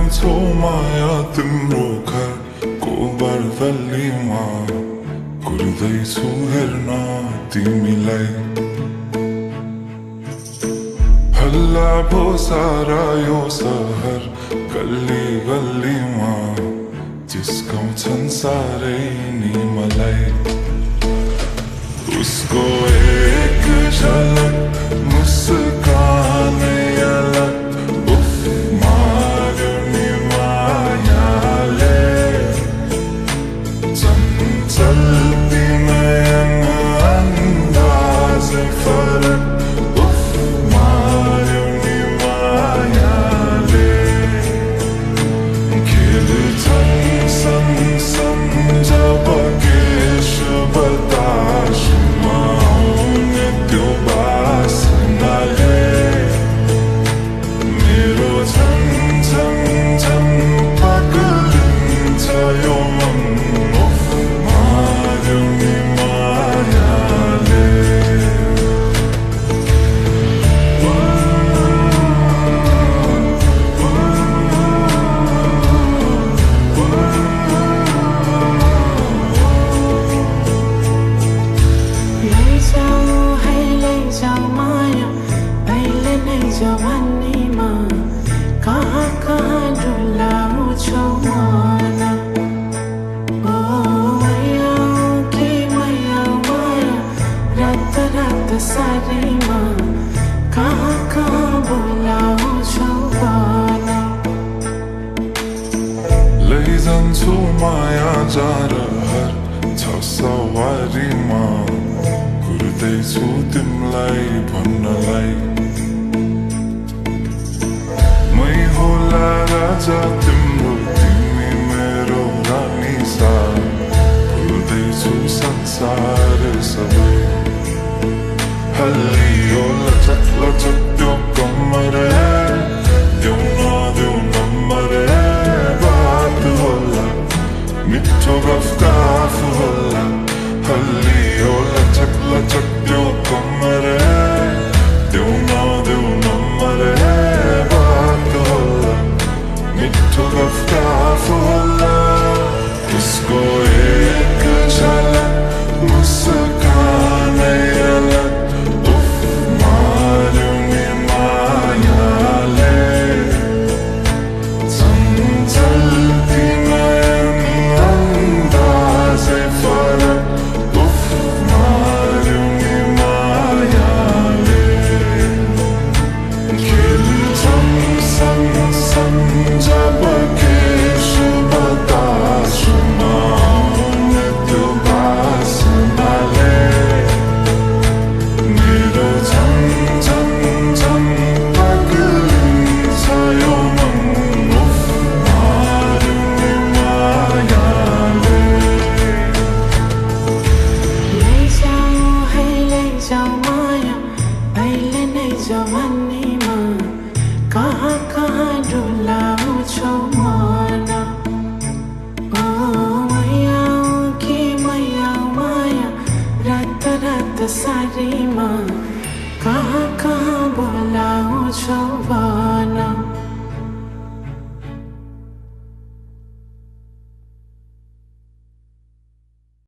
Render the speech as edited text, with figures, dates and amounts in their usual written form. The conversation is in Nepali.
लैजान्छौ माया तिम्रो घर गोबर भ्यालीमा कुर्दैछु हेर्न तिमीलाई हल्ला भो सारा यो सहर गल्ली गल्लीमा जिस्काउँछन् साह्रै नि मलाई उसको एक झलक मुस्कानै अलग उफ मार्यो नि मायाले चञ्चल नयन अन्दाजै फरक उफ मार्यो नि मायाले खेल्छन् सँगसँग जब केश बतासमा आउने त्यो बासनाले मेरो झन् झन् झन् पगलिन्छ यो मन उफ मार्यो नि मायाले जवानीमा कहाँ कहाँ डुलाउँछौ मन ओ मैया के मैया माया रात रात सारीमा कहाँ कहाँ बोलाउँछौ भन लैजान्छु माया जारहर छ सवारीमा कुर्दैछु तिमीलाई भन्नलाई होला राजा तिम्रो तिमी मेरो रानी सा भुल्दैछु संसार सबै हल्लियो लचक लचक त्यो कम्मर देऊ नदेऊ नम्बर बात होला मिठो गफ होला हल्लियो लचक लचक त्यो कम्मर देऊ नदेऊ नम्बर मिठो गफ होला उसको एक झलक मुस्कानै अलग उफ मार्यो नि मायाले चञ्चल्ती नयन अन्दाजै फरक उफ मार्यो नि मायाले खेल्छन् सँगसँग जब केश बतासमा आउने त्यो बासनाले मेरो झन् झन् झन् पगलिन्छ यो मन उफ मार्यो नि मायाले लैजाऊ माया अहिले नै जवानीमा कहाँ कहाँ डुलाउँछौ मन ओ मैया के मैया माया रात रात सारीमा कहाँ कहाँ बोलाउँछौ